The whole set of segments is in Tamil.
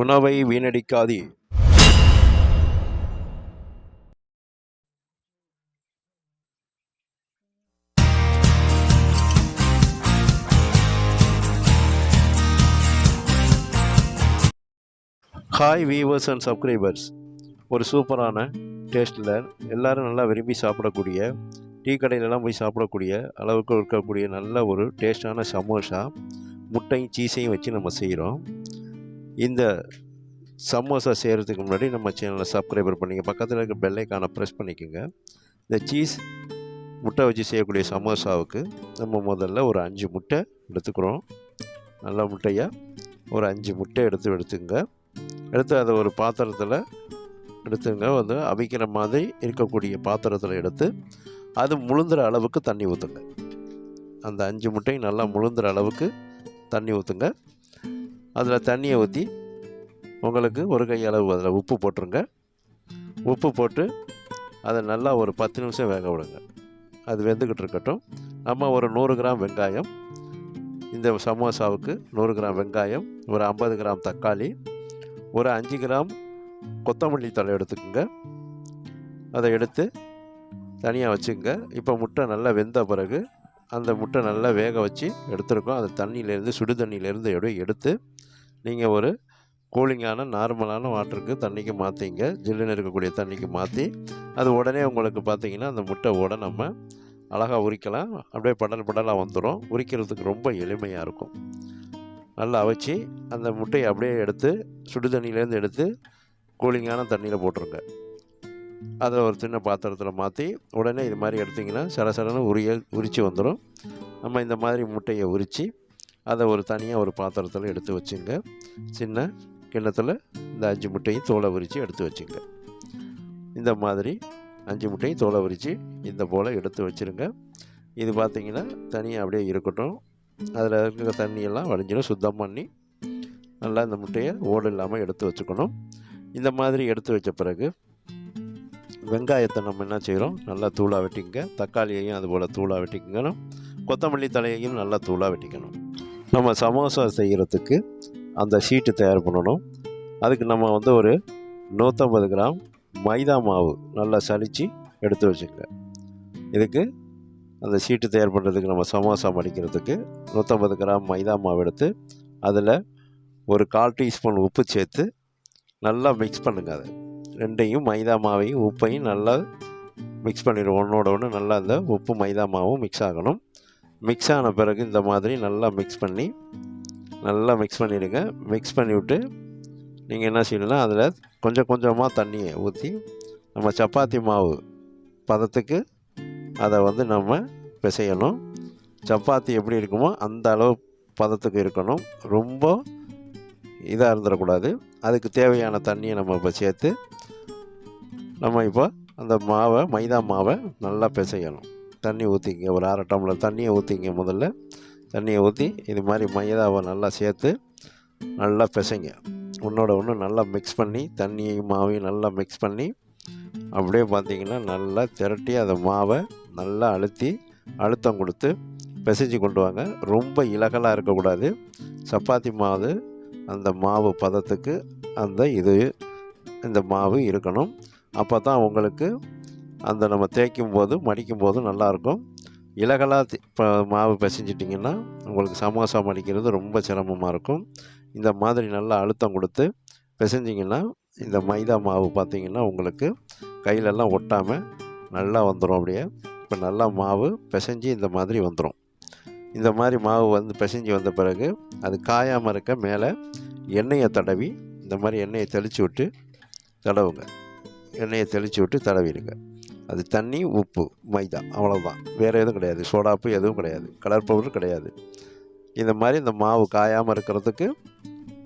உணவை வீணடிக்காதே. Hi viewers and subscribers. ஒரு சூப்பரான டேஸ்ட்டில் எல்லோரும் நல்லா விரும்பி சாப்பிடக்கூடிய, டீ கடையிலலாம் போய் சாப்பிடக்கூடிய அளவுக்கு இருக்கக்கூடிய நல்ல ஒரு டேஸ்டான சமோசா முட்டையும் சீஸையும் வச்சு நம்ம செய்கிறோம். இந்த சமோசா செய்கிறதுக்கு முன்னாடி நம்ம சேனலை சப்ஸ்கிரைபர் பண்ணிங்க, பக்கத்தில் இருக்க பெல் ஐகானை ப்ரெஸ் பண்ணிக்கோங்க. இந்த சீஸ் முட்டை வச்சு செய்யக்கூடிய சமோசாவுக்கு நம்ம முதல்ல ஒரு 5 முட்டை எடுத்துக்கிறோம். நல்ல முட்டையாக ஒரு 5 முட்டை எடுத்துங்க. எடுத்து அதை ஒரு பாத்திரத்தில் எடுத்துங்க. வந்து அவிக்கிற மாதிரி இருக்கக்கூடிய பாத்திரத்தில் எடுத்து அது முழுந்துற அளவுக்கு தண்ணி ஊற்றுங்க. அந்த 5 முட்டையும் நல்லா முழுந்துற அளவுக்கு தண்ணி ஊற்றுங்க. அதில் தண்ணியை ஊற்றி உங்களுக்கு ஒரு கை அளவு அதில் உப்பு போட்டுருங்க. உப்பு போட்டு அதை நல்லா ஒரு 10 நிமிஷம் வேக விடுங்க. அது வெந்துக்கிட்டு இருக்கட்டும். நம்ம ஒரு 100 கிராம் வெங்காயம், இந்த சமோசாவுக்கு 100 கிராம் வெங்காயம், ஒரு 50 கிராம் தக்காளி, ஒரு 5 கிராம் கொத்தமல்லி தழை எடுத்துக்கோங்க. அதை எடுத்து தனியாக வச்சுக்கோங்க. இப்போ முட்டை நல்லா வெந்த பிறகு அந்த முட்டை நல்லா வேக வச்சு எடுத்துருக்கோம். அந்த தண்ணியிலேருந்து சுடு தண்ணியிலேருந்து எடுத்து நீங்கள் ஒரு கூலிங்கான நார்மலான வாட்டருக்கு தண்ணிக்கு மாற்றிங்க. ஜில்லுன்னு இருக்கக்கூடிய தண்ணிக்கு மாற்றி அது உடனே உங்களுக்கு பார்த்திங்கன்னா அந்த முட்டை நம்ம அழகாக உரிக்கலாம். அப்படியே படலாக வந்துடும். உரிக்கிறதுக்கு ரொம்ப எளிமையாக இருக்கும். நல்லா அவிச்சு அந்த முட்டையை அப்படியே எடுத்து சுடு தண்ணியிலேருந்து எடுத்து கூலிங்கான தண்ணியில் போட்டுருங்க. அதில் ஒரு சின்ன பாத்திரத்தில் மாற்றி உடனே இது மாதிரி எடுத்திங்கன்னா சரசரன்னு உரித்து வந்துடும். நம்ம இந்த மாதிரி முட்டையை உரித்து அதை ஒரு தனியாக ஒரு பாத்திரத்தில் எடுத்து வச்சுங்க. சின்ன கிண்ணத்தில் இந்த 5 முட்டையும் தோலை உரித்து எடுத்து வச்சுங்க. இந்த மாதிரி 5 முட்டையும் தோலை உரித்து இந்த போல் எடுத்து வச்சுருங்க. இது பார்த்திங்கன்னா தனியாக அப்படியே இருக்கட்டும். அதில் இருக்கிற தண்ணியெல்லாம் வடிஞ்சிடும். சுத்தம் பண்ணி நல்லா இந்த முட்டையை ஓடு இல்லாமல் எடுத்து வச்சுக்கணும். இந்த மாதிரி எடுத்து வச்ச பிறகு வெங்காயத்தை நம்ம என்ன செய்கிறோம், நல்லா தூளாக வெட்டிக்கங்க. தக்காளியையும் அதுபோல் தூளாக வெட்டிக்கணும். கொத்தமல்லி தலையையும் நல்லா தூளாக வெட்டிக்கணும். நம்ம சமோசா செய்கிறதுக்கு அந்த ஷீட்டு தயார் பண்ணணும். அதுக்கு நம்ம வந்து ஒரு 150 கிராம் மைதா மாவு நல்லா சலித்து எடுத்து வச்சுக்கோங்க. இதுக்கு அந்த ஷீட்டு தயார் பண்ணுறதுக்கு நம்ம சமோசா மடிக்கிறதுக்கு 150 கிராம் மைதா மாவு எடுத்து அதில் ஒரு 1/4 டீஸ்பூன் உப்பு சேர்த்து நல்லா மிக்ஸ் பண்ணுங்கள். அதை ரெண்டையும் மைதா மாவையும் உப்பையும் நல்லா மிக்ஸ் பண்ணிவிடும். ஒன்றோட ஒன்று நல்லா அந்த உப்பு மைதா மாவும் மிக்ஸ் ஆகணும். மிக்ஸ் ஆன பிறகு இந்த மாதிரி நல்லா மிக்ஸ் பண்ணிவிடுங்க. மிக்ஸ் பண்ணிவிட்டு நீங்கள் என்ன செய்யணும்னா அதில் கொஞ்சம் கொஞ்சமாக தண்ணியை ஊற்றி நம்ம சப்பாத்தி மாவு பதத்துக்கு அதை வந்து நம்ம பிசையணும். சப்பாத்தி எப்படி இருக்குமோ அந்த அளவு பதத்துக்கு இருக்கணும். ரொம்ப இதாக இருந்துடக்கூடாது. அதுக்கு தேவையான தண்ணியை நம்ம இப்போ சேர்த்து நம்ம இப்போ அந்த மைதா மாவை நல்லா பிசையணும். தண்ணி ஊற்றிங்க. ஒரு 1/2 டம்ளர் தண்ணியை ஊற்றிங்க. முதல்ல தண்ணியை ஊற்றி இது மாதிரி மைதாவை நல்லா சேர்த்து நல்லா பிசைங்க. ஒன்றோட ஒன்று நல்லா மிக்ஸ் பண்ணி தண்ணியையும் மாவையும் நல்லா மிக்ஸ் பண்ணி அப்படியே பார்த்திங்கன்னா நல்லா திரட்டி அந்த மாவை நல்லா அழுத்தம் கொடுத்து பிசைஞ்சு கொண்டு வாங்க. ரொம்ப இலகலாக இருக்கக்கூடாது. சப்பாத்தி மாவு அந்த மாவு பதத்துக்கு இந்த மாவு இருக்கணும். அப்போ தான் உங்களுக்கு அந்த நம்ம தேய்க்கும் போது மடிக்கும் போது நல்லாயிருக்கும். இலகலாக இப்போ மாவு பிசைஞ்சிட்டிங்கன்னா உங்களுக்கு சமோசா மடிக்கிறது ரொம்ப சிரமமாக இருக்கும். இந்த மாதிரி நல்லா அழுத்தம் கொடுத்து பிசைஞ்சிங்கன்னா இந்த மைதா மாவு பார்த்திங்கன்னா உங்களுக்கு கையிலெல்லாம் ஒட்டாமல் நல்லா வந்துடும். அப்படியே இப்போ நல்லா மாவு பிசைஞ்சு இந்த மாதிரி வந்துடும். இந்த மாதிரி மாவு வந்து பிசைஞ்சு வந்த பிறகு அது காயாமல் இருக்க மேலே எண்ணெயை தடவி இந்த மாதிரி எண்ணெயை தெளித்து விட்டு தடவுங்க. எண்ணெயை தெளித்து விட்டு தடவிடுங்க. அது தண்ணி, உப்பு, மைதா, அவ்வளோதான். வேறு எதுவும் கிடையாது. சோடாப்பு எதுவும் கிடையாது. கலர் பவுடர் கிடையாது. இந்த மாதிரி இந்த மாவு காயாமல் இருக்கிறதுக்கு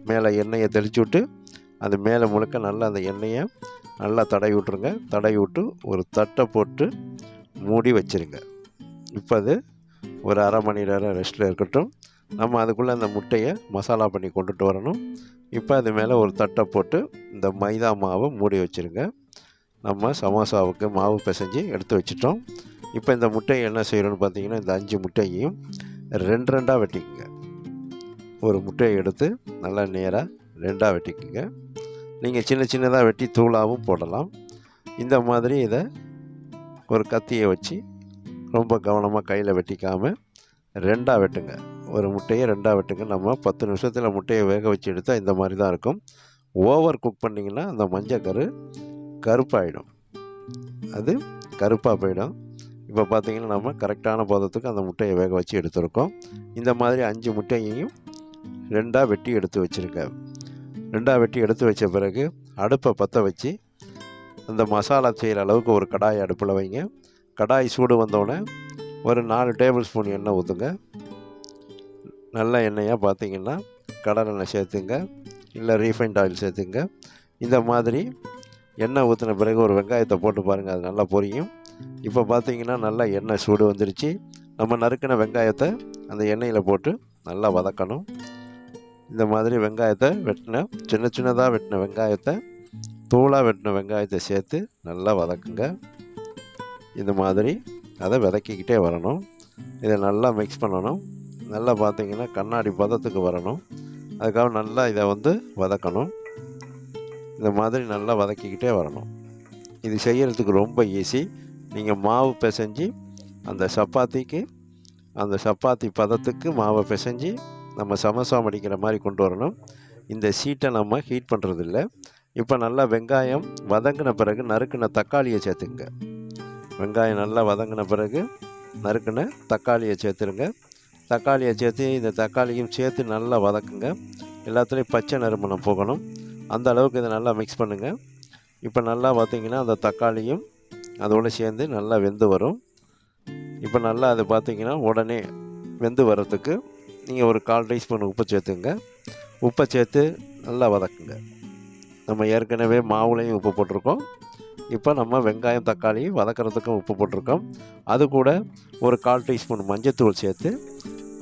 மேலே எண்ணெயை தெளித்து விட்டு அது மேலே முழுக்க நல்லா அந்த எண்ணெயை நல்லா தடவி விட்ருங்க. தடவி விட்டு ஒரு தட்டை போட்டு மூடி வச்சுருங்க. இப்போ அது ஒரு 1/2 மணி நேரம் ரெஸ்ட்டில் இருக்கட்டும். நம்ம அதுக்குள்ளே அந்த முட்டையை மசாலா பண்ணி கொண்டுட்டு வரணும். இப்போ அது மேலே ஒரு தட்டை போட்டு இந்த மைதா மாவை மூடி வச்சுருங்க. நம்ம சமோசாவுக்கு மாவு பிசைஞ்சு எடுத்து வச்சிட்டோம். இப்போ இந்த முட்டையை என்ன செய்யணும்னு பார்த்தீங்கன்னா, இந்த 5 முட்டையையும் 2 2ஆக வெட்டிக்குங்க. ஒரு முட்டையை எடுத்து நல்லா நேராக 2ஆக வெட்டிக்குங்க. நீங்கள் சின்ன சின்னதாக வெட்டி தூளாகவும் போடலாம். இந்த மாதிரி இதை ஒரு கத்தியை வச்சு ரொம்ப கவனமாக கையில் வெட்டிக்காமல் 2ஆக வெட்டுங்க. ஒரு முட்டையை 2ஆக வெட்டுங்க. நம்ம 10 நிமிஷத்தில் முட்டையை வேக வச்சு எடுத்தால் இந்த மாதிரி தான் இருக்கும். ஓவர் குக் பண்ணிங்கன்னா அந்த மஞ்சக்கரு கருப்பாயிடும், அது கருப்பாக போயிடும். இப்போ பார்த்திங்கன்னா நம்ம கரெக்டான பதத்துக்கு அந்த முட்டையை வேக வச்சு எடுத்துருக்கோம். இந்த மாதிரி 5 முட்டையையும் 2ஆக வெட்டி எடுத்து வச்சுருங்க. 2ஆக வெட்டி எடுத்து வச்ச பிறகு அடுப்பை பற்ற வச்சு அந்த மசாலா செய்கிற அளவுக்கு ஒரு கடாயை அடுப்பில் வைங்க. கடாய் சூடு வந்தோடனே ஒரு 4 டேபிள் ஸ்பூன் எண்ணெய் ஊற்றுங்க. நல்ல எண்ணெயாக பார்த்திங்கன்னா கடலெண்ணெய் சேர்த்துங்க, இல்லை ரீஃபைண்ட் ஆயில் சேர்த்துங்க. இந்த மாதிரி எண்ணெய் ஊற்றின பிறகு ஒரு வெங்காயத்தை போட்டு பாருங்கள், அது நல்லா பொரியும். இப்போ பார்த்திங்கன்னா நல்லா எண்ணெய் சூடு வந்துருச்சு. நம்ம நறுக்கின வெங்காயத்தை அந்த எண்ணெயில் போட்டு நல்லா வதக்கணும். இந்த மாதிரி வெங்காயத்தை சின்ன சின்னதாக வெட்டின வெங்காயத்தை தூளாக வெட்டின வெங்காயத்தை சேர்த்து நல்லா வதக்குங்க. இந்த மாதிரி அதை வதக்கிக்கிட்டே வரணும். இதை நல்லா மிக்ஸ் பண்ணணும். நல்லா பார்த்திங்கன்னா கண்ணாடி பதத்துக்கு வரணும். அதுக்காக நல்லா இதை வதக்கணும். இந்த மாதிரி நல்லா வதக்கிக்கிட்டே வரணும். இது செய்கிறதுக்கு ரொம்ப ஈஸி. நீங்கள் மாவு பிசைஞ்சு அந்த சப்பாத்தி பதத்துக்கு மாவை பிசைஞ்சு நம்ம சமோசா மடிக்கிற மாதிரி கொண்டு வரணும். இந்த சீட்டை நம்ம ஹீட் பண்ணுறதில்ல. இப்போ நல்லா வெங்காயம் வதங்கின பிறகு நறுக்கின தக்காளியை சேர்த்துங்க. வெங்காயம் நல்லா வதங்கின பிறகு நறுக்கின தக்காளியை சேர்த்துருங்க. தக்காளியை சேர்த்து இந்த தக்காளியும் சேர்த்து நல்லா வதக்குங்க. எல்லாத்துலேயும் பச்சை நறுமணம் போகணும். அந்த அளவுக்கு இதை நல்லா மிக்ஸ் பண்ணுங்கள். இப்போ நல்லா பார்த்திங்கன்னா அந்த தக்காளியும் அதோடு சேர்ந்து நல்லா வெந்து வரும். இப்போ நல்லா அது பார்த்திங்கன்னா உடனே வெந்து வர்றதுக்கு நீங்கள் ஒரு 1/4 டீஸ்பூன் உப்பு சேர்த்துங்க. உப்பை சேர்த்து நல்லா வதக்குங்க. நம்ம ஏற்கனவே மாவுலையும் உப்பு போட்டிருக்கோம். இப்போ நம்ம வெங்காயம் தக்காளி வதக்கிறதுக்கும் உப்பு போட்டிருக்கோம். அது கூட ஒரு 1/4 டீஸ்பூன் மஞ்சத்தூள் சேர்த்து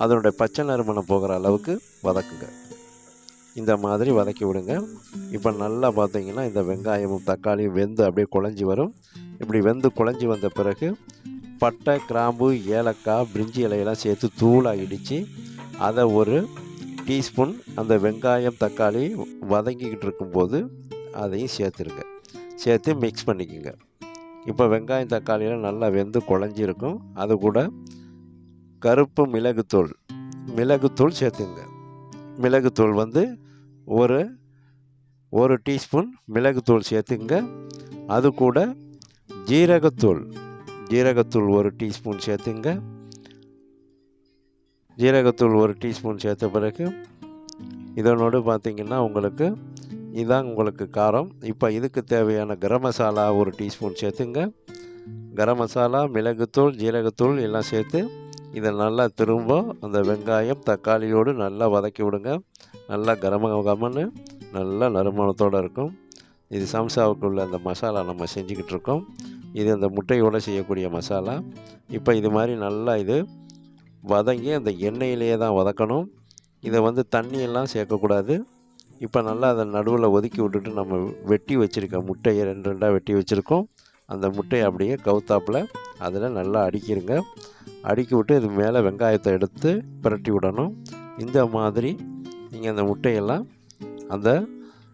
அதனுடைய பச்சை நறுமணம் போகிற அளவுக்கு வதக்குங்க. இந்த மாதிரி வதக்கி விடுங்க. இப்போ நல்லா பார்த்திங்கன்னா இந்த வெங்காயமும் தக்காளியும் வெந்து அப்படியே குழஞ்சி வரும். இப்படி வெந்து குழஞ்சி வந்த பிறகு பட்டை, கிராம்பு, ஏலக்காய், பிரிஞ்சி இலையெல்லாம் சேர்த்து தூளாக இடித்து அதை ஒரு டீஸ்பூன் அந்த வெங்காயம் தக்காளி வதங்கிக்கிட்டு இருக்கும்போது அதையும் சேர்த்துருங்க. சேர்த்து மிக்ஸ் பண்ணிக்கோங்க. இப்போ வெங்காயம் தக்காளியெல்லாம் நல்லா வெந்து குழஞ்சிருக்கும். அது கூட கருப்பு மிளகுத்தூள் சேர்த்துங்க. மிளகுத்தூள் ஒரு டீஸ்பூன் மிளகுத்தூள் சேர்த்துங்க. அது கூட ஜீரகத்தூள் ஒரு டீஸ்பூன் சேர்த்துங்க. ஜீரகத்தூள் ஒரு டீஸ்பூன் சேர்த்த பிறகு இதனோடு பார்த்திங்கன்னா உங்களுக்கு காரம். இப்போ இதுக்கு தேவையான கரம் மசாலா ஒரு டீஸ்பூன் சேர்த்துங்க. கரம் மசாலா, மிளகுத்தூள், ஜீரகத்தூள் எல்லாம் சேர்த்து இதை நல்லா திரும்ப அந்த வெங்காயம் தக்காளியோடு நல்லா வதக்கி விடுங்க. நல்லா கமன்னு நல்லா நறுமணத்தோடு இருக்கும். இது சம்சாவுக்குள்ள அந்த மசாலா நம்ம செஞ்சுக்கிட்டு இருக்கோம். இது அந்த முட்டையோடு செய்யக்கூடிய மசாலா. இப்போ இது மாதிரி நல்லா இது வதங்கி அந்த எண்ணெயிலேயே தான் வதக்கணும். இதை தண்ணியெல்லாம் சேர்க்கக்கூடாது. இப்போ நல்லா அதை நடுவில் ஒதுக்கி விட்டுட்டு நம்ம வெட்டி வச்சுருக்க முட்டையை 2 வெட்டி வச்சுருக்கோம். அந்த முட்டையை அப்படியே கவுத்தாப்பில் அதில் நல்லா அடிக்கிடுங்க. அடுக்கி விட்டு இது மேலே வெங்காயத்தை எடுத்து பிரட்டி விடணும். இந்த மாதிரி நீங்கள் அந்த முட்டையெல்லாம் அந்த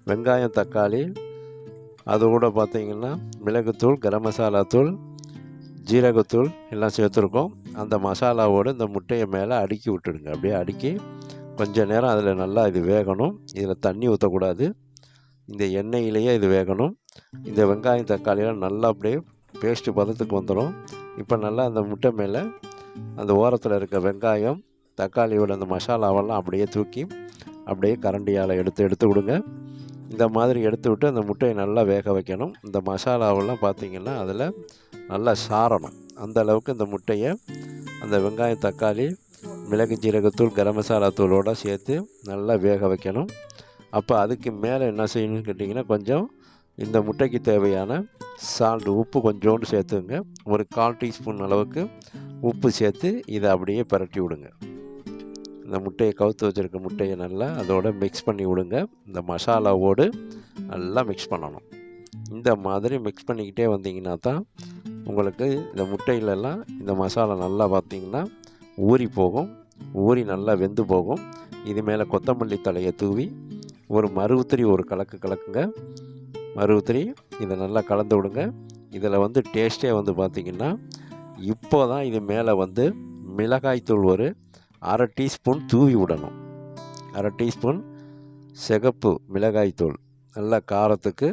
வெங்காயம் தக்காளி அதோடு பார்த்திங்கன்னா மிளகுத்தூள், கரம் மசாலா தூள், ஜீரகத்தூள் எல்லாம் சேர்த்துருக்கோம். அந்த மசாலாவோடு இந்த முட்டையை மேலே அடுக்கி விட்டுடுங்க. அப்படியே அடுக்கி கொஞ்சம் நேரம் அதில் நல்லா இது வேகணும். இதில் தண்ணி ஊற்றக்கூடாது. இந்த எண்ணெயிலேயே இது வேகணும். இந்த வெங்காயம் தக்காளியெல்லாம் நல்லா அப்படியே பேஸ்ட்டு பதத்துக்கு வந்துடும். இப்போ நல்லா அந்த முட்டை மேலே அந்த ஓரத்தில் இருக்க வெங்காயம் தக்காளியோட அந்த மசாலாவெல்லாம் அப்படியே தூக்கி அப்படியே கரண்டியால் எடுத்து விடுங்க. இந்த மாதிரி எடுத்து விட்டு அந்த முட்டையை நல்லா வேக வைக்கணும். இந்த மசாலாவெல்லாம் பார்த்திங்கன்னா அதில் நல்லா சாரணும். அந்த அளவுக்கு இந்த முட்டையை அந்த வெங்காயம் தக்காளி மிளகு ஜீரகத்தூள் கரம் மசாலா தூளோடு சேர்த்து நல்லா வேக வைக்கணும். அப்போ அதுக்கு மேலே என்ன செய்யணும்னு கேட்டிங்கன்னா கொஞ்சம் இந்த முட்டைக்கு தேவையான உப்பு கொஞ்சோண்டு சேர்த்துங்க. ஒரு 1/4 டீஸ்பூன் அளவுக்கு உப்பு சேர்த்து இதை அப்படியே பரட்டி விடுங்க. இந்த முட்டையை கவுத்து வச்சுருக்க முட்டையை நல்லா அதோடு மிக்ஸ் பண்ணி விடுங்க. இந்த மசாலாவோடு நல்லா மிக்ஸ் பண்ணணும். இந்த மாதிரி மிக்ஸ் பண்ணிக்கிட்டே வந்தீங்கன்னா தான் உங்களுக்கு இந்த முட்டையிலெல்லாம் இந்த மசாலா நல்லா பார்த்திங்கன்னா ஊறி நல்லா வெந்து போகும். இது மேலே கொத்தமல்லி தலையை தூவி ஒரு மருவுத்திரி ஒரு கலக்குங்க. மருவுத்திரி இதை நல்லா கலந்து விடுங்க. இதில் வந்து டேஸ்ட்டே வந்து பார்த்திங்கன்னா, இப்போ தான் இது மேலே வந்து மிளகாய்த்தூள் ஒரு அரை டீஸ்பூன் தூவி விடணும். அரை டீஸ்பூன் சிகப்பு மிளகாய்த்தூள் நல்லா காரத்துக்கு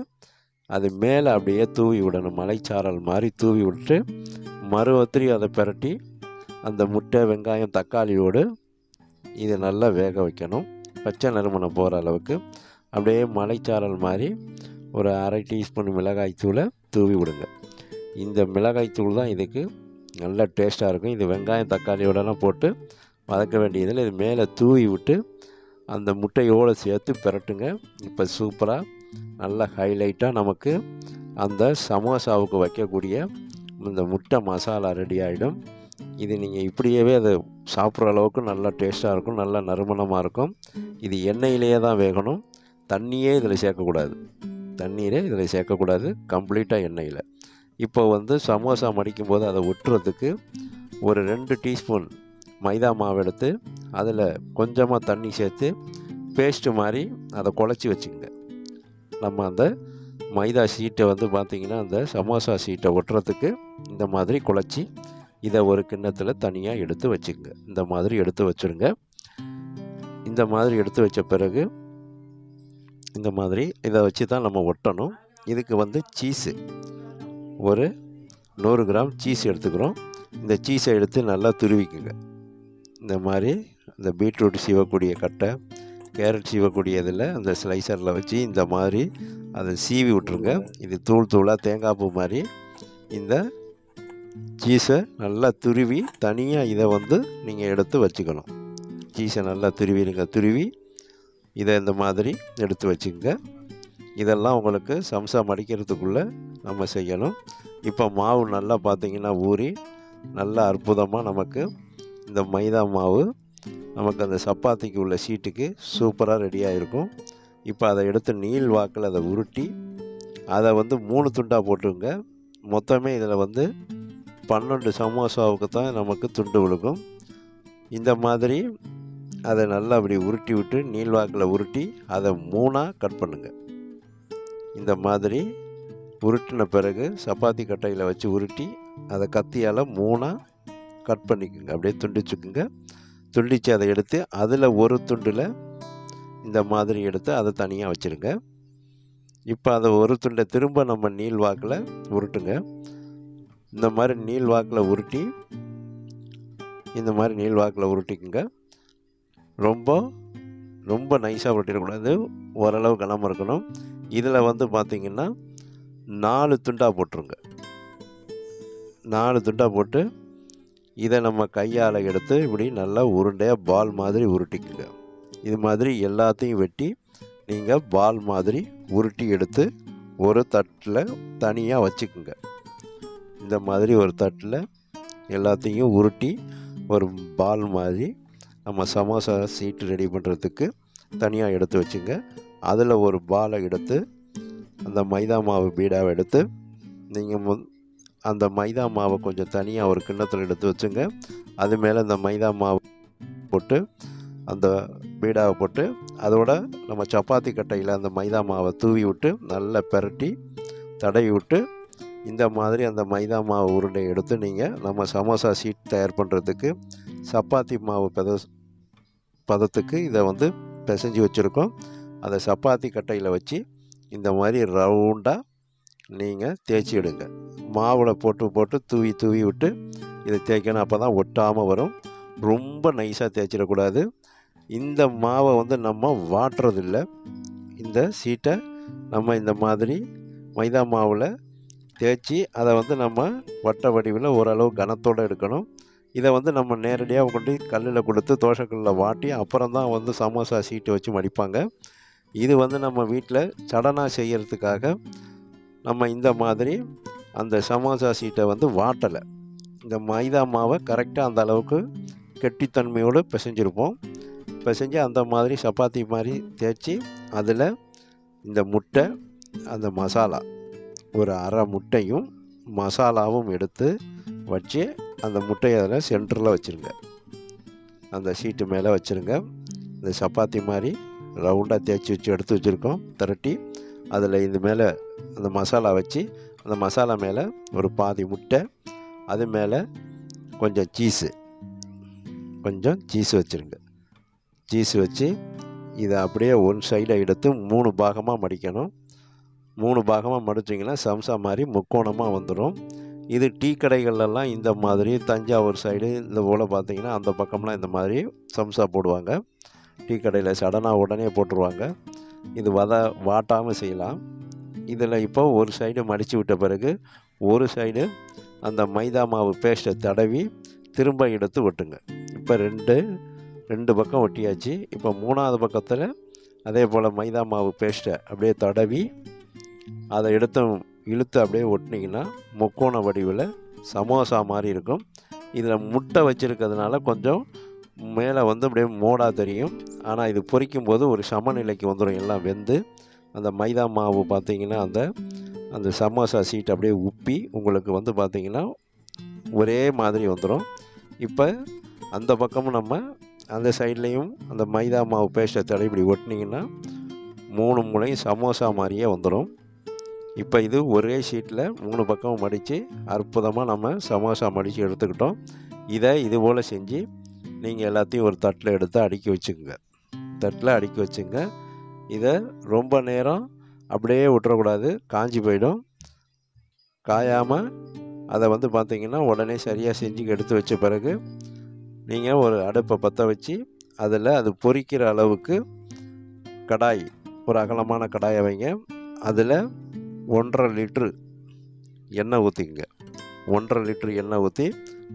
அது மேலே அப்படியே தூவி விடணும். மலைச்சாரல் மாதிரி தூவி விட்டு மறுபத்திரி அதை பிரட்டி அந்த முட்டை, வெங்காயம், தக்காளியோடு இது நல்லா வேக வைக்கணும். பச்சை நறுமணம் போகிற அளவுக்கு அப்படியே மலைச்சாரல் மாதிரி ஒரு அரை டீஸ்பூன் மிளகாய்த்தூளை தூவி விடுங்க. இந்த மிளகாய்த்தூள் தான் இதுக்கு நல்ல டேஸ்ட்டாக இருக்கும். இது வெங்காயம், தக்காளியோடலாம் போட்டு வதக்க வேண்டியதில் இது மேலே தூவி விட்டு அந்த முட்டையோடு சேர்த்து பிரட்டுங்க. இப்போ சூப்பராக நல்ல ஹைலைட்டாக நமக்கு அந்த சமோசாவுக்கு வைக்கக்கூடிய இந்த முட்டை மசாலா ரெடி ஆகிடும். இது நீங்கள் இப்படியே அதை சாப்பிட்ற அளவுக்கு நல்லா டேஸ்ட்டாக இருக்கும், நல்லா நறுமணமாக இருக்கும். இது எண்ணெயிலேயே தான் வேகணும், தண்ணியே இதில் சேர்க்கக்கூடாது. தண்ணீரே இதில் சேர்க்கக்கூடாது, கம்ப்ளீட்டாக எண்ணெயில். இப்போ வந்து சமோசா மடிக்கும்போது அதை ஒட்டுறதுக்கு ஒரு 2 டீஸ்பூன் மைதா மாவு எடுத்து அதில் கொஞ்சமாக தண்ணி சேர்த்து பேஸ்ட்டு மாதிரி அதை குழச்சி வச்சுங்க. நம்ம அந்த மைதா ஷீட்டை வந்து பார்த்திங்கன்னா அந்த சமோசா ஷீட்டை ஒட்டுறதுக்கு இந்த மாதிரி குழச்சி இதை ஒரு கிண்ணத்தில் தனியாக எடுத்து வச்சுக்கோங்க. இந்த மாதிரி எடுத்து வச்சுருங்க. இந்த மாதிரி எடுத்து வச்ச பிறகு இந்த மாதிரி இதை வச்சு தான் நம்ம ஒட்டணும். இதுக்கு வந்து சீஸு ஒரு 100 கிராம் சீஸ் எடுத்துக்கிறோம். இந்த சீஸை எடுத்து நல்லா துருவிக்குங்க. இந்த மாதிரி இந்த பீட்ரூட் சீவக்கூடிய கட்டை, கேரட் சீவக்கூடிய இதில் அந்த ஸ்லைசரில் வச்சு இந்த மாதிரி அதை சீவி விட்ருங்க. இது தூள் தூளாக தேங்காய் பூ மாதிரி இந்த சீஸை நல்லா துருவி தனியாக இதை வந்து நீங்கள் எடுத்து வச்சுக்கணும். சீஸை நல்லா துருவி இதை இந்த மாதிரி எடுத்து வச்சுக்கோங்க. இதெல்லாம் உங்களுக்கு சம்சா மடிக்கிறதுக்குள்ளே நம்ம செய்யணும். இப்போ மாவு நல்லா பார்த்திங்கன்னா ஊறி நல்லா அற்புதமாக நமக்கு இந்த மைதா மாவு நமக்கு அந்த சப்பாத்திக்கு உள்ள ஷீட்டுக்கு சூப்பராக ரெடியாக இருக்கும். இப்போ அதை எடுத்து நீள் வாக்கில் அதை உருட்டி அதை வந்து 3 துண்டாக போட்டுங்க. மொத்தமே இதில் வந்து 12 சமோசாவுக்கு தான் நமக்கு துண்டு விழுகும். இந்த மாதிரி அதை நல்லா அப்படி உருட்டி விட்டு நீள் வாக்கில் உருட்டி அதை 3ஆக கட் பண்ணுங்கள். இந்த மாதிரி உருட்டின பிறகு சப்பாத்தி கட்டையில் வச்சு உருட்டி அதை கத்தியால் 3ஆக கட் பண்ணிக்கோங்க. அப்படியே துண்டிச்சுக்குங்க. துண்டித்து அதை எடுத்து அதில் ஒரு துண்டில் இந்த மாதிரி எடுத்து அதை தனியாக வச்சுருங்க. இப்போ அதை ஒரு துண்டை திரும்ப நம்ம நீள் வாக்கில் உருட்டுங்க. இந்த மாதிரி நீள் வாக்கில் உருட்டி இந்த மாதிரி நீள் வாக்கில் உருட்டிக்குங்க. ரொம்ப நைஸாக உருட்டிடக்கூடாது, ஓரளவு கனமாக இருக்கணும். இதில் வந்து பார்த்திங்கன்னா 4 துண்டாக போட்டுருங்க. 4 துண்டாக போட்டு இதை நம்ம கையால் எடுத்து இப்படி நல்லா உருண்டையாக பால் மாதிரி உருட்டிக்குங்க. இது மாதிரி எல்லாத்தையும் வெட்டி நீங்கள் பால் மாதிரி உருட்டி எடுத்து ஒரு தட்டில் தனியாக வச்சுக்குங்க. இந்த மாதிரி ஒரு தட்டில் எல்லாத்தையும் உருட்டி ஒரு பால் மாதிரி நம்ம சமோசா சீட்டு ரெடி பண்ணுறதுக்கு தனியாக எடுத்து வச்சுங்க. அதில் ஒரு பாலை எடுத்து அந்த மைதா மாவு பீடாவை எடுத்து நீங்கள் அந்த மைதா மாவை கொஞ்சம் தனியாக ஒரு கிண்ணத்தில் எடுத்து வச்சுங்க. அது மேலே இந்த மைதா மாவு போட்டு அந்த பீடாவை போட்டு அதோட நம்ம சப்பாத்தி கட்டையில் அந்த மைதா மாவை தூவி விட்டு நல்லா பிரட்டி தடவி விட்டு இந்த மாதிரி அந்த மைதா மாவு உருண்டையை எடுத்து நீங்கள் நம்ம சமோசா சீட் தயார் பண்ணுறதுக்கு சப்பாத்தி மாவு பதத்துக்கு இதை வந்து பிசைஞ்சு வச்சுருக்கோம். அதை சப்பாத்தி கட்டையில் வச்சு இந்த மாதிரி ரவுண்டாக நீங்கள் தேய்ச்சி எடுங்க. மாவில் போட்டு தூவி விட்டு இதை தேய்க்கணும். அப்போ தான் ஒட்டாமல் வரும். ரொம்ப நைஸாக தேய்ச்சிடக்கூடாது. இந்த மாவை வந்து நம்ம வாட்டுறதில்லை. இந்த சீட்டை நம்ம இந்த மாதிரி மைதா மாவில் தேய்ச்சி அதை வந்து நம்ம வட்ட வடிவில் ஓரளவு கனத்தோடு எடுக்கணும். இதை வந்து நம்ம நேரடியாக கொண்டு கல்லில் கொடுத்து தோசைக்கல்லில் வாட்டி அப்புறம் தான் வந்து சமோசா சீட்டு வச்சு மடிப்பாங்க. இது வந்து நம்ம வீட்டில் சடனாக செய்கிறதுக்காக நம்ம இந்த மாதிரி அந்த சமோசா சீட்டை வந்து வாட்டலை. இந்த மைதா மாவை கரெக்டாக அந்த அளவுக்கு கெட்டித்தன்மையோடு பிசைஞ்சிருப்போம். பிசைஞ்சு அந்த மாதிரி சப்பாத்தி மாதிரி தேய்ச்சி அதில் இந்த முட்டை அந்த மசாலா ஒரு அரை முட்டையும் மசாலாவும் எடுத்து வச்சு அந்த முட்டையை அதில் சென்டரில் வச்சுருங்க. அந்த ஷீட்டு மேலே வச்சுருங்க. இந்த சப்பாத்தி மாதிரி ரவுண்டாக தேய்ச்சி வச்சு எடுத்து வச்சுருக்கோம் திரட்டி. அதில் இது மேலே அந்த மசாலா வச்சு, அந்த மசாலா மேலே ஒரு பாதி முட்டை, அது மேலே கொஞ்சம் சீஸு வச்சுருங்க. சீஸு வச்சு இதை அப்படியே ஒன் சைடை எடுத்து 3 பாகமாக மடிக்கணும். 3 பாகமாக மடிச்சிங்கன்னா சம்சா மாதிரி முக்கோணமாக வந்துடும். இது டீ கடைகள்லாம் இந்த மாதிரி தஞ்சாவூர் சைடு இந்த போல் பார்த்திங்கன்னா அந்த பக்கம்லாம் இந்த மாதிரி சம்சா போடுவாங்க. டீ கடையில் சடனாக உடனே போட்டுருவாங்க. இது வாட்டாமல் செய்யலாம். இதில் இப்போ ஒரு சைடு மடித்து விட்ட பிறகு ஒரு சைடு அந்த மைதா மாவு பேஸ்ட்டை தடவி திரும்ப எடுத்து ஒட்டுங்க. இப்போ ரெண்டு பக்கம் ஒட்டியாச்சு. இப்போ 3ஆவது பக்கத்தில் அதே போல் மைதா மாவு பேஸ்ட்டை அப்படியே தடவி அதை இழுத்து அப்படியே ஒட்டினீங்கன்னா முக்கோண வடிவில் சமோசா மாதிரி இருக்கும். இதில் முட்டை வச்சுருக்கிறதுனால கொஞ்சம் மேலே அப்படியே மோடாக தெரியும். ஆனால் இது பொரிக்கும் போது ஒரு சமநிலைக்கு வந்துடும். எல்லாம் வெந்து அந்த மைதா மாவு பார்த்திங்கன்னா அந்த சமோசா சீட் அப்படியே உப்பி உங்களுக்கு பார்த்திங்கன்னா ஒரே மாதிரி வந்துடும். இப்போ அந்த பக்கமும் நம்ம அந்த சைட்லேயும் அந்த மைதா மாவு பேஸ்ட்டை தடவி இப்படி ஒட்டினீங்கன்னா 3 மூலையும் சமோசா மாதிரியே வந்துடும். இப்போ இது ஒரே ஷீட்டில் 3 பக்கமும் மடித்து அற்புதமாக நம்ம சமோசா மடித்து எடுத்துக்கிட்டோம். இதை இதுபோல் செஞ்சு நீங்கள் எல்லாத்தையும் ஒரு தட்டில் எடுத்து அடுக்கி வச்சுங்க. இதை ரொம்ப நேரம் அப்படியே விட்டுறக்கூடாது, காஞ்சி போயிடும். காயாமல் அதை பார்த்திங்கன்னா உடனே சரியாக செஞ்சு எடுத்து வச்ச பிறகு நீங்கள் ஒரு அடுப்பை பற்ற வச்சு அதில் அது பொரிக்கிற அளவுக்கு கடாய், ஒரு அகலமான கடாயை வைங்க. அதில் 1.5 லிட்ரு எண்ணெய் ஊற்றிக்குங்க. 1.5 லிட்ரு எண்ணெய் ஊற்றி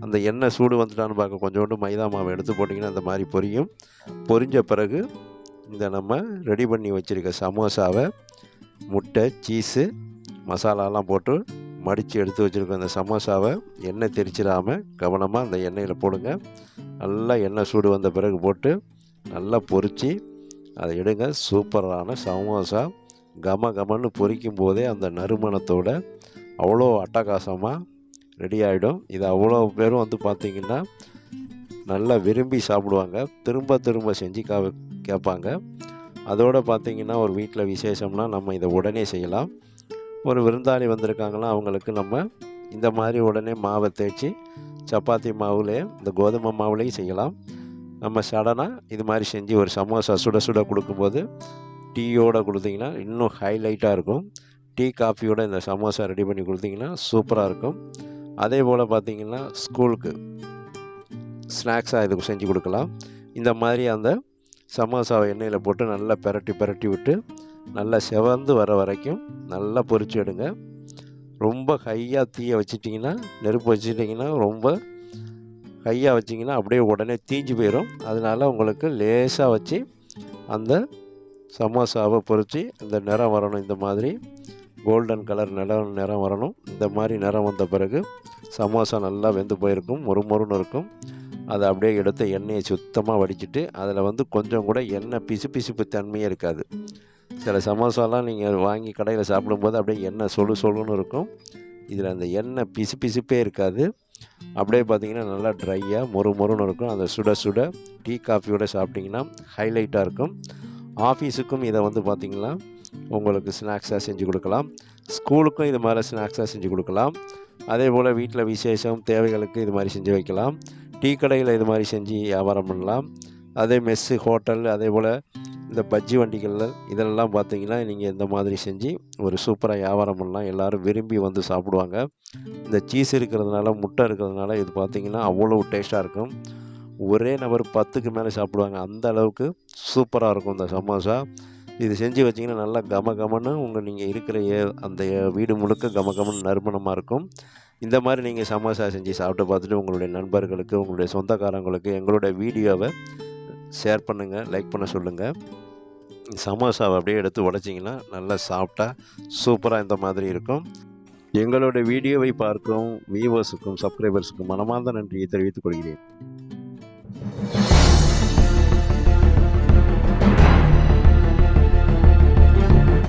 அந்த எண்ணெய் சூடு வந்துட்டான்னு பார்க்க கொஞ்சோண்டு மைதா மாவை எடுத்து போட்டிங்கன்னா அந்த மாதிரி பொரியும். பொரிஞ்ச பிறகு இந்த நம்ம ரெடி பண்ணி வச்சுருக்க சமோசாவை முட்டை, சீஸு, மசாலாலாம் போட்டு மடித்து எடுத்து வச்சுருக்க அந்த சமோசாவை எண்ணெய் தெரிச்சிடாமல் கவனமாக அந்த எண்ணெயில் போடுங்க. நல்லா எண்ணெய் சூடு வந்த பிறகு போட்டு நல்லா பொரித்து அதை எடுங்க. சூப்பரான சமோசா கமன்னு பொரிக்கும் போதே அந்த நறுமணத்தோட அவ்வளோ அட்டகாசமாக ரெடி ஆகிடும். இது அவ்வளோ பேரும் பார்த்திங்கன்னா நல்லா விரும்பி சாப்பிடுவாங்க. திரும்ப செஞ்சு கேட்பாங்க. அதோடு பார்த்திங்கன்னா ஒரு வீட்டில் விசேஷம்னா நம்ம இதை உடனே செய்யலாம். ஒரு விருந்தாளி வந்திருக்காங்கன்னா அவங்களுக்கு நம்ம இந்த மாதிரி உடனே மாவை தேய்ச்சி சப்பாத்தி மாவுலேயே இந்த கோதுமை மாவுலேயும் செய்யலாம். நம்ம சடனாக இது மாதிரி செஞ்சு ஒரு சமோசா சுட கொடுக்கும்போது டீயோடு கொடுத்தீங்கன்னா இன்னும் ஹைலைட்டாக இருக்கும். டீ காஃபியோட இந்த சமோசா ரெடி பண்ணி கொடுத்தீங்கன்னா சூப்பராக இருக்கும். அதே போல் பார்த்திங்கன்னா ஸ்கூலுக்கு ஸ்நாக்ஸாக இதுக்கு செஞ்சு கொடுக்கலாம். இந்த மாதிரி அந்த சமோசாவை எண்ணெயில் போட்டு நல்லா பிரட்டி விட்டு நல்லா செவந்து வர வரைக்கும் நல்லா பொரிச்சு எடுங்க. ரொம்ப ஹையாக தீயை வச்சிட்டிங்கன்னா, நெருப்பு வச்சிட்டிங்கன்னா ரொம்ப ஹையாக வச்சிங்கன்னா அப்படியே உடனே தீஞ்சு போயிடும். அதனால் உங்களுக்கு லேசாக வச்சு அந்த சமோசாவை பொரித்து இந்த நிறம் வரணும். இந்த மாதிரி கோல்டன் கலர் நிறம் வரணும். இந்த மாதிரி நிறம் வந்த பிறகு சமோசா நல்லா வெந்து போயிருக்கும், மொறுன்னு இருக்கும். அதை அப்படியே எடுத்து எண்ணெயை சுத்தமாக வடிச்சிட்டு அதில் கொஞ்சம் கூட எண்ணெய் பிசுப்பு தன்மையே இருக்காது. சில சமோசாலாம் நீங்கள் வாங்கி கடையில் சாப்பிடும்போது அப்படியே எண்ணெய் சொல்லுன்னு இருக்கும். இதில் அந்த எண்ணெய் பிசுப்பே இருக்காது. அப்படியே பார்த்திங்கன்னா நல்லா ட்ரையாக மொறுன்னு இருக்கும். அதை சுட டீ காஃபியோடு சாப்பிட்டிங்கன்னா ஹைலைட்டாக இருக்கும். ஆஃபீஸுக்கும் இதை பார்த்திங்கன்னா உங்களுக்கு ஸ்நாக்ஸாக செஞ்சு கொடுக்கலாம். ஸ்கூலுக்கும் இது மாதிரி ஸ்நாக்ஸாக செஞ்சு கொடுக்கலாம். அதே போல் வீட்டில் விசேஷம் தேவைகளுக்கு இது மாதிரி செஞ்சு வைக்கலாம். டீ கடையில் இது மாதிரி செஞ்சு வியாபாரம் பண்ணலாம். அதே மெஸ்ஸு, ஹோட்டல், அதே போல் இந்த பஜ்ஜி வண்டிகளில் இதெல்லாம் பார்த்திங்கன்னா நீங்கள் இந்த மாதிரி செஞ்சு ஒரு சூப்பராக வியாபாரம் பண்ணலாம். எல்லோரும் விரும்பி சாப்பிடுவாங்க. இந்த சீஸ் இருக்கிறதுனால, முட்டை இருக்கிறதுனால இது பார்த்திங்கன்னா அவ்வளோ டேஸ்ட்டாக இருக்கும். ஒரே நபர் 10க்கு மேலே சாப்பிடுவாங்க. அந்த அளவுக்கு சூப்பராக இருக்கும் இந்த சமோசா. இது செஞ்சு வச்சிங்கன்னா நல்லா கமன்னு நீங்கள் இருக்கிற அந்த வீடு முழுக்க கமன்னு நறுமணமாக இருக்கும். இந்த மாதிரி நீங்கள் சமோசா செஞ்சு சாப்பிட்டு பார்த்துட்டு உங்களுடைய நண்பர்களுக்கு, உங்களுடைய சொந்தக்காரங்களுக்கு எங்களுடைய வீடியோவை ஷேர் பண்ணுங்கள், லைக் பண்ண சொல்லுங்கள். சமோசாவை அப்படியே எடுத்து உடைச்சிங்கன்னா நல்லா சாப்பிட்டா சூப்பராக இந்த மாதிரி இருக்கும். எங்களுடைய வீடியோவை பார்க்கும் வியூவர்ஸுக்கும் சப்ஸ்கிரைபர்ஸுக்கும் மனமார்ந்த நன்றியை தெரிவித்துக் கொள்கிறேன்.